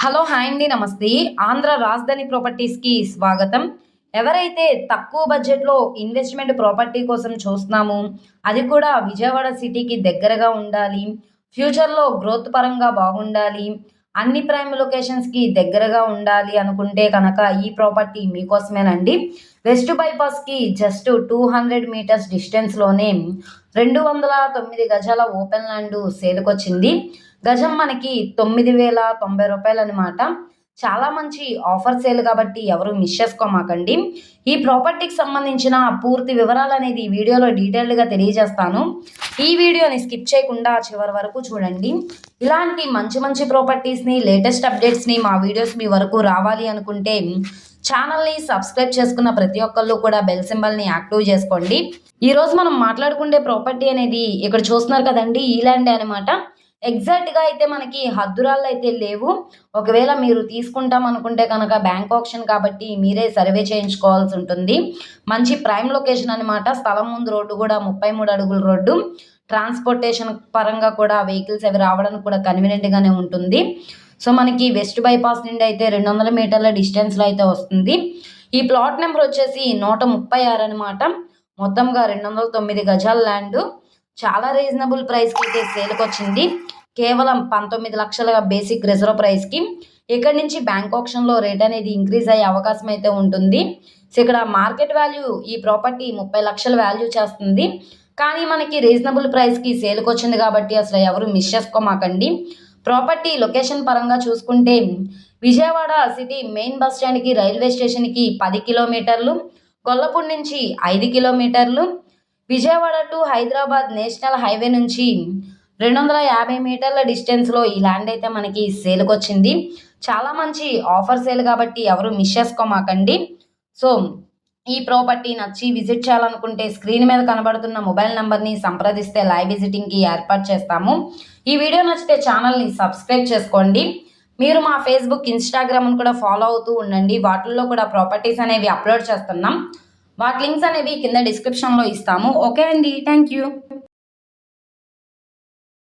Hello hi అండి నమస్తే. ఆంధ్ర రాజధాని ప్రాపర్టీస్‌కి స్వాగతం. ఎవరైతే తక్కువ బడ్జెట్‌లో ఇన్వెస్ట్‌మెంట్ ప్రాపర్టీ కోసం చూస్తున్నామో, అది కూడా విజయవాడ సిటీకి దగ్గరగా ఉండాలి, ఫ్యూచర్‌లో గ్రోత్ పరంగా బాగుండాలి, అన్ని ప్రైమ్ లొకేషన్స్‌కి దగ్గరగా ఉండాలి అనుకుంటే కనుక ఈ ప్రాపర్టీ మీకోసమేనండి. వెస్ట్ బైపాస్‌కి జస్ట్ 200 మీటర్స్ డిస్టెన్స్‌లోనే 209 గజాల ఓపెన్ ల్యాండ్ సేల్‌కొచ్చింది. గజం మనకి రూ. 9,090 చాలా మంచి ఆఫర్ సేల్ కాబట్టి ఎవరు మిస్ చేసుకోమాకండి. ఈ ప్రాపర్టీకి సంబంధించిన పూర్తి వివరాలనేది ఈ వీడియోలో డీటెయిల్డ్‌గా తెలియజేస్తాను. ఈ వీడియోని స్కిప్ చేయకుండా చివరి వరకు చూడండి. ఇలాంటి మంచి మంచి ప్రాపర్టీస్‌ని, లేటెస్ట్ అప్డేట్స్‌ని మా వీడియోస్ మీ వరకు రావాలి అనుకుంటే ఛానల్‌ని సబ్స్క్రైబ్ చేసుకున్న ప్రతి ఒక్కళ్ళు కూడా బెల్ సింబల్‌ని యాక్టివ్ చేసుకోండి. ఈరోజు మనం మాట్లాడుకునే ప్రాపర్టీ అనేది ఇక్కడ చూస్తున్నారు కదండీ! ఈ ల్యాండే అనమాట. ఎగ్జాక్ట్‌గా అయితే మనకి హద్దురాళ్ళు అయితే లేవు. ఒకవేళ మీరు తీసుకుంటాం అనుకుంటే కనుక బ్యాంక్ ఆక్షన్ కాబట్టి మీరే సర్వే చేయించుకోవాల్సి ఉంటుంది. మంచి ప్రైమ్ లొకేషన్ అనమాట. స్థలం ముందు రోడ్డు కూడా 33 అడుగుల రోడ్డు. ట్రాన్స్‌పోర్టేషన్ పరంగా కూడా వెహికల్స్ అవి రావడానికి కూడా కన్వీనియంట్‌గానే ఉంటుంది. సో, మనకి వెస్ట్ బైపాస్ నుండి అయితే 200 మీటర్ల డిస్టెన్స్‌లో అయితే వస్తుంది. ఈ ప్లాట్ నెంబర్ వచ్చేసి 136 అనమాట. మొత్తంగా 209 గజాల ల్యాండు. చాలా రీజనబుల్ ప్రైస్‌కి అయితే సేల్‌కొచ్చింది. కేవలం 19,00,000 బేసిక్ రిజర్వ్ ప్రైస్‌కి. ఇక్కడి నుంచి బ్యాంక్ ఆక్షన్‌లో రేట్ అనేది ఇంక్రీజ్ అయ్యే అవకాశం అయితే ఉంటుంది. సో, ఇక్కడ మార్కెట్ వాల్యూ ఈ ప్రాపర్టీ 30,00,000 వాల్యూ చేస్తుంది. కానీ మనకి రీజనబుల్ ప్రైస్‌కి సేల్‌కొచ్చింది కాబట్టి అసలు ఎవరు మిస్ చేసుకోమాకండి. ప్రాపర్టీ లొకేషన్ పరంగా చూసుకుంటే విజయవాడ సిటీ మెయిన్ బస్ స్టాండ్‌కి, రైల్వే స్టేషన్‌కి 10 కిలోమీటర్లు, గొల్లపూడి నుంచి 5 కిలోమీటర్లు, Vijayawada to Hyderabad national highway నుంచి 250 మీటర్ల డిస్టెన్స్‌లో ఈ ల్యాండ్ అయితే మనకి సేల్‌కొచ్చింది. చాలా మంచి ఆఫర్ సేల్ కాబట్టి ఎవరు మిస్ చేసుకోమాకండి. సో, ఈ ప్రాపర్టీ నచ్చి విజిట్ చేయాలనుకుంటే స్క్రీన్ మీద కనబడుతున్న మొబైల్ నంబర్‌ని సంప్రదిస్తే లైవ్ విజిటింగ్‌కి ఏర్పాటు చేస్తాము. ఈ వీడియో నచ్చితే ఛానల్‌ని సబ్స్క్రైబ్ చేసుకోండి. మీరు మా ఫేస్‌బుక్, ఇన్‌స్టాగ్రామ్‌ని కూడా ఫాలో అవుతూ ఉండండి. వాటిల్లో కూడా ప్రాపర్టీస్ అనేవి అప్‌లోడ్ చేస్తున్నాం. వాటి లింక్స్ అనేవి కింద డిస్క్రిప్షన్‌లో ఇస్తాము. ఓకే అండి. Thank you.